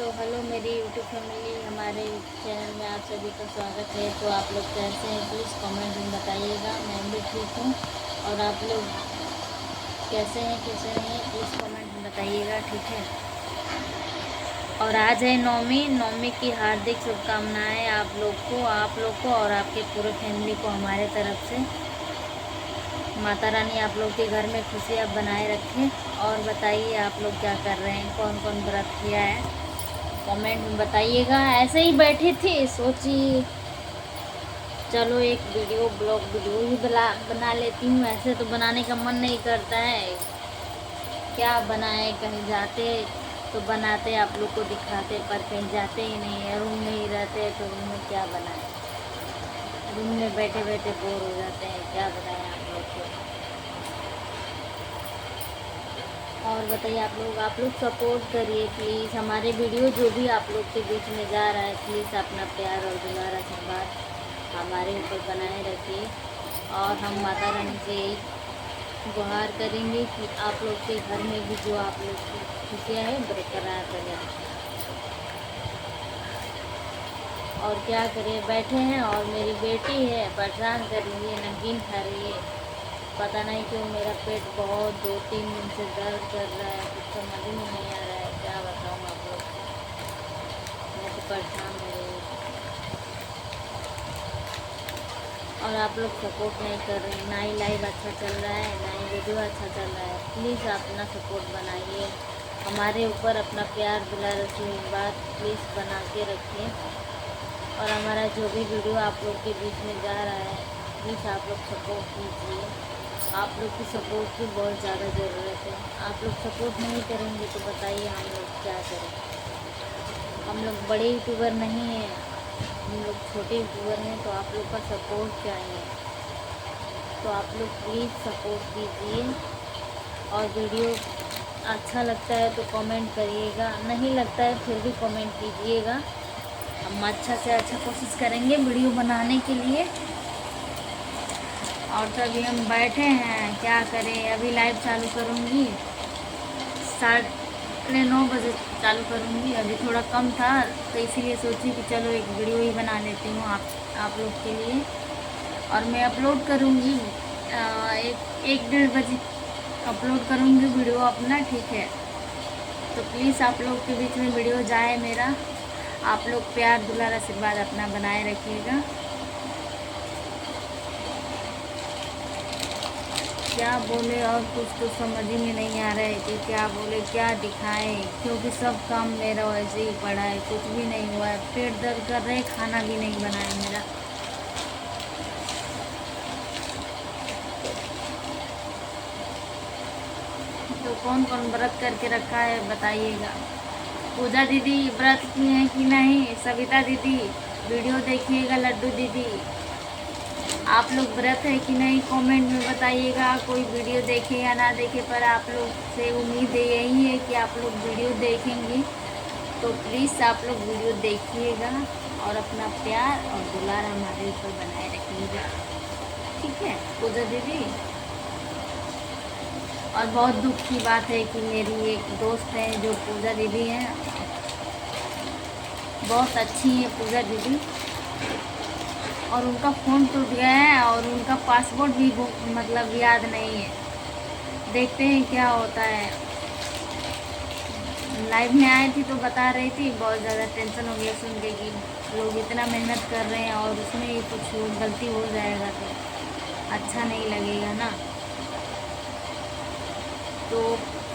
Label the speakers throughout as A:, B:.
A: तो हेलो मेरी YouTube family, हमारे चैनल में आप सभी का स्वागत है। तो आप लोग कैसे हैं प्लीज़ कमेंट में बताइएगा। मैं भी ठीक हूँ और आप लोग कैसे हैं प्लीज़ कमेंट में बताइएगा, ठीक है। और आज है नवमी की हार्दिक शुभकामनाएं आप लोग को और आपके पूरे फैमिली को हमारे तरफ से। माता रानी आप लोग के घर में खुशियाँ बनाए रखें। और बताइए आप लोग क्या कर रहे हैं, कौन कौन व्रत किया है, कमेंट में बताइएगा। ऐसे ही बैठी थी, सोची चलो एक ब्लॉग वीडियो ही बना लेती हूँ। ऐसे तो बनाने का मन नहीं करता है, क्या बनाए, कहीं जाते तो बनाते, आप लोग को दिखाते, पर कहीं जाते ही नहीं है, रूम में ही रहते हैं, तो रूम में क्या बनाए, रूम में बैठे बैठे बोर हो जाते हैं, क्या बताएं आप लोग को। और बताइए आप लोग सपोर्ट करिए प्लीज़। हमारे वीडियो जो भी आप लोग के बीच में जा रहा है, प्लीज़ अपना प्यार और दुलार आशीर्वाद हमारे ऊपर बनाए रखिए। और हम माता रानी से यही गुहार करेंगे कि आप लोग के घर में भी जो आप लोग की खुशियाँ है बरकरार रहे। और क्या करें, बैठे हैं और मेरी बेटी है परेशान कर रही है, नमकीन खा रही है। पता नहीं क्यों मेरा पेट बहुत 2-3 दिन से दर्द कर रहा है, कुछ समझ में नहीं आ रहा है, क्या बताऊँ आप लोग को। मैं तो परेशान हो रही हूँ और आप लोग सपोर्ट नहीं कर रहे हैं। ना ही लाइव अच्छा चल रहा है, ना ही वीडियो अच्छा चल रहा है। प्लीज़ अपना सपोर्ट बनाइए, हमारे ऊपर अपना प्यार दुलार आशीर्वाद प्लीज़ बना के रखिए। और हमारा जो भी वीडियो आप लोग के बीच में जा रहा है, प्लीज़ आप लोग सपोर्ट कीजिए। आप लोग की सपोर्ट की बहुत ज़्यादा ज़रूरत है। आप लोग सपोर्ट नहीं करेंगे तो बताइए हम लोग क्या करें। हम लोग बड़े यूट्यूबर नहीं हैं, हम लोग छोटे यूट्यूबर हैं, तो आप लोग का सपोर्ट चाहिए। तो आप लोग प्लीज़ सपोर्ट कीजिए। और वीडियो अच्छा लगता है तो कमेंट करिएगा, नहीं लगता है फिर भी कमेंट कीजिएगा। हम अच्छा से अच्छा कोशिश करेंगे वीडियो बनाने के लिए। और तभी हम बैठे हैं, क्या करें। अभी लाइव चालू करूँगी, 9:30 बजे चालू करूँगी। अभी थोड़ा कम था तो इसीलिए सोची कि चलो एक वीडियो ही बना लेती हूँ आप लोग के लिए। और मैं अपलोड करूँगी 1-1:30 बजे अपलोड करूँगी वीडियो अपना, ठीक है। तो प्लीज़ आप लोग के बीच में वीडियो जाए मेरा। आप लोग प्यार दुलार आशीर्वाद अपना बनाए रखिएगा। क्या बोले और कुछ तो समझ ही में नहीं आ रहा है कि क्या बोले, क्या दिखाएं, क्योंकि सब काम मेरा वैसे ही पड़ा है, कुछ भी नहीं हुआ है। पेट दर्द कर रहे, खाना भी नहीं बना है मेरा। तो कौन कौन व्रत करके रखा है बताइएगा। पूजा दीदी व्रत की हैं कि नहीं, सविता दीदी वीडियो देखिएगा, लड्डू दीदी आप लोग व्रत है कि नहीं कमेंट में बताइएगा। कोई वीडियो देखे या ना देखे, पर आप लोग से उम्मीद यही है कि आप लोग वीडियो देखेंगे। तो प्लीज़ आप लोग वीडियो देखिएगा और अपना प्यार और दुलार हमारे ऊपर बनाए रखिएगा, ठीक है पूजा दीदी। और बहुत दुख की बात है कि मेरी एक दोस्त है जो पूजा दीदी हैं, बहुत अच्छी है पूजा दीदी, और उनका फ़ोन टूट गया है और उनका पासवर्ड भी मतलब याद नहीं है। देखते हैं क्या होता है। लाइव में आई थी तो बता रही थी, बहुत ज़्यादा टेंशन हो गया सुन के कि लोग इतना मेहनत कर रहे हैं और उसमें ही कुछ गलती हो जाएगा तो अच्छा नहीं लगेगा ना। तो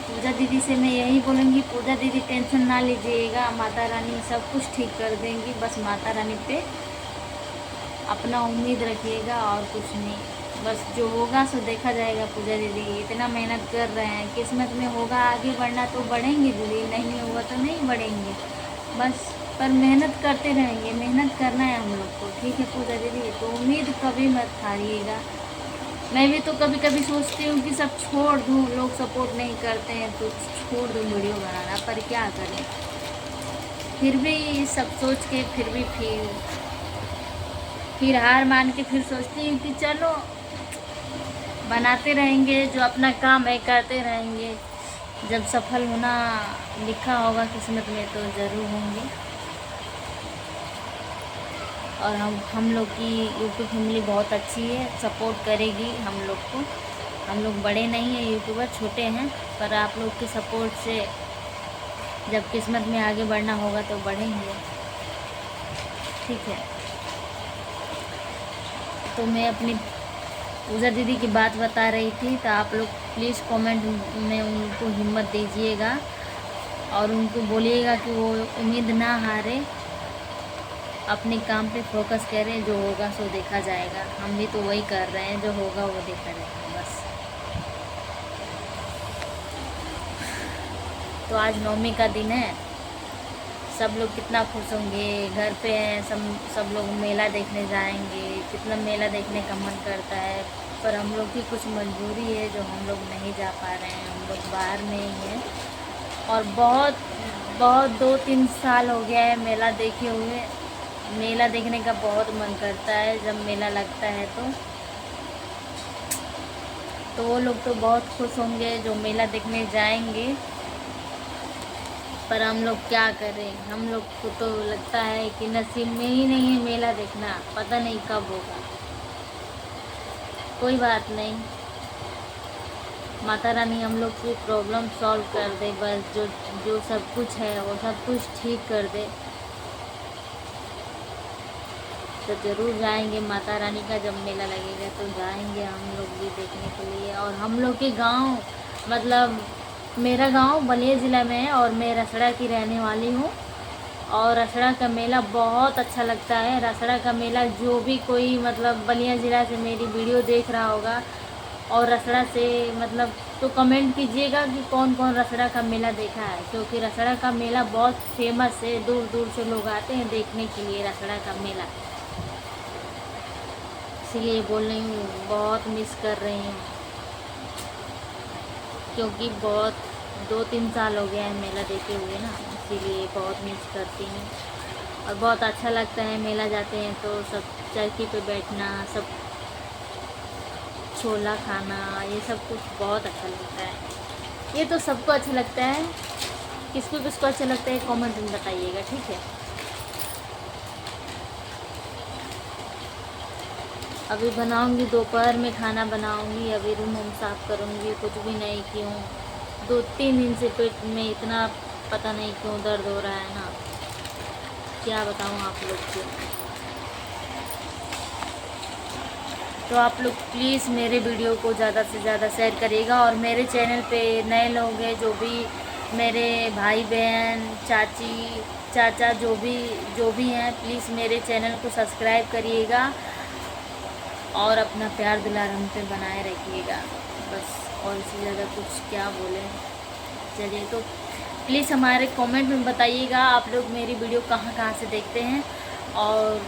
A: पूजा दीदी से मैं यही बोलूँगी, पूजा दीदी टेंशन ना लीजिएगा, माता रानी सब कुछ ठीक कर देंगी। बस माता रानी पे अपना उम्मीद रखिएगा और कुछ नहीं। बस जो होगा सो देखा जाएगा। पूजा दीदी इतना मेहनत कर रहे हैं, किस्मत में होगा आगे बढ़ना तो बढ़ेंगे दीदी, नहीं होगा तो नहीं बढ़ेंगे। बस पर मेहनत करते रहेंगे, मेहनत करना है हम लोग को, ठीक है पूजा दीदी। तो उम्मीद कभी मत हारिएगा। मैं भी तो कभी कभी सोचती हूँ कि सब छोड़ दूँ, लोग सपोर्ट नहीं करते हैं तो छोड़ दूँ वीडियो बनाना, पर क्या करें। फिर भी सब सोच के फिर हार मान के फिर सोचती हूँ कि चलो बनाते रहेंगे, जो अपना काम है करते रहेंगे। जब सफल होना लिखा होगा किस्मत में तो ज़रूर होंगे। और हम लोग की यूट्यूब फैमिली बहुत अच्छी है, सपोर्ट करेगी हम लोग को। हम लोग बड़े नहीं हैं यूट्यूबर, छोटे हैं, पर आप लोग के सपोर्ट से जब किस्मत में आगे बढ़ना होगा तो बढ़ेंगे। ठीक है, तो मैं अपनी पूजा दीदी की बात बता रही थी, तो आप लोग प्लीज़ कमेंट में उनको हिम्मत दीजिएगा और उनको बोलिएगा कि वो उम्मीद ना हारे, अपने काम पे फोकस करें। जो होगा सो देखा जाएगा। हम भी तो वही कर रहे हैं, जो होगा वो देखा जाएगा बस। तो आज नवमी का दिन है, सब लोग कितना खुश होंगे, घर पे हैं सब लोग मेला देखने जाएंगे। कितना मेला देखने का मन करता है, पर हम लोग की कुछ मजबूरी है जो हम लोग नहीं जा पा रहे हैं। हम लोग बाहर में ही हैं और बहुत बहुत 2-3 साल हो गया है मेला देखे हुए। मेला देखने का बहुत मन करता है जब मेला लगता है तो वो लोग तो बहुत खुश होंगे जो मेला देखने जाएंगे। पर हम लोग क्या करें, हम लोग को तो लगता है कि नसीब में ही नहीं है मेला देखना, पता नहीं कब होगा। कोई बात नहीं, माता रानी हम लोग की प्रॉब्लम सॉल्व कर दे बस। जो सब कुछ है वो सब कुछ ठीक कर दे, तो ज़रूर जाएंगे। माता रानी का जब मेला लगेगा तो जाएंगे हम लोग भी देखने के लिए। और हम लोग के गांव, मतलब मेरा गांव बलिया ज़िला में है और मैं रसड़ा की रहने वाली हूँ। और रसड़ा का मेला बहुत अच्छा लगता है। रसड़ा का मेला जो भी कोई मतलब बलिया ज़िला से मेरी वीडियो देख रहा होगा और रसड़ा से मतलब, तो कमेंट कीजिएगा कि कौन कौन रसड़ा का मेला देखा है, क्योंकि रसड़ा का मेला बहुत फेमस है। दूर दूर से लोग आते हैं देखने के लिए रसड़ा का मेला। इसलिए बोल रही हूँ, बहुत मिस कर रही हूँ, क्योंकि बहुत 2-3 साल हो गया है मेला देखे हुए ना, इसीलिए बहुत मिस करती हूँ। और बहुत अच्छा लगता है मेला जाते हैं तो सब चौकी पे बैठना, सब छोला खाना, ये सब कुछ बहुत अच्छा लगता है। ये तो सबको अच्छा लगता है, किसको किसको अच्छा लगता है कमेंट में बताइएगा। ठीक है, अभी बनाऊंगी, दोपहर में खाना बनाऊंगी। अभी रूम साफ़ करूंगी, कुछ भी नहीं की हूँ। 2-3 दिन से पेट में इतना पता नहीं क्यों दर्द हो रहा है ना, क्या बताऊँ आप लोग को। तो आप लोग प्लीज़ मेरे वीडियो को ज़्यादा से ज़्यादा शेयर करिएगा। और मेरे चैनल पे नए लोग हैं, जो भी मेरे भाई बहन, चाची चाचा जो भी हैं, प्लीज़ मेरे चैनल को सब्सक्राइब करिएगा और अपना प्यार दुलार हम पे बनाए रखिएगा बस। और इससे ज़्यादा कुछ क्या बोले। चलिए, तो प्लीज़ हमारे कमेंट में बताइएगा आप लोग मेरी वीडियो कहाँ कहाँ से देखते हैं और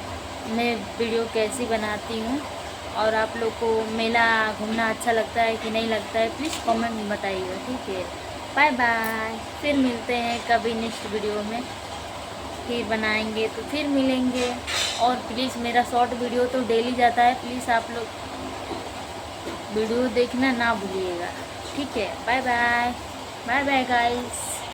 A: मैं वीडियो कैसी बनाती हूँ। और आप लोग को मेला घूमना अच्छा लगता है कि नहीं लगता है, प्लीज़ कमेंट में बताइएगा। ठीक है, बाय बाय, फिर मिलते हैं कभी नेक्स्ट वीडियो में, फिर बनाएंगे तो फिर मिलेंगे। और प्लीज़ मेरा शॉर्ट वीडियो तो डेली जाता है, प्लीज़ आप लोग वीडियो देखना ना भूलिएगा। ठीक है, bye bye, bye bye guys.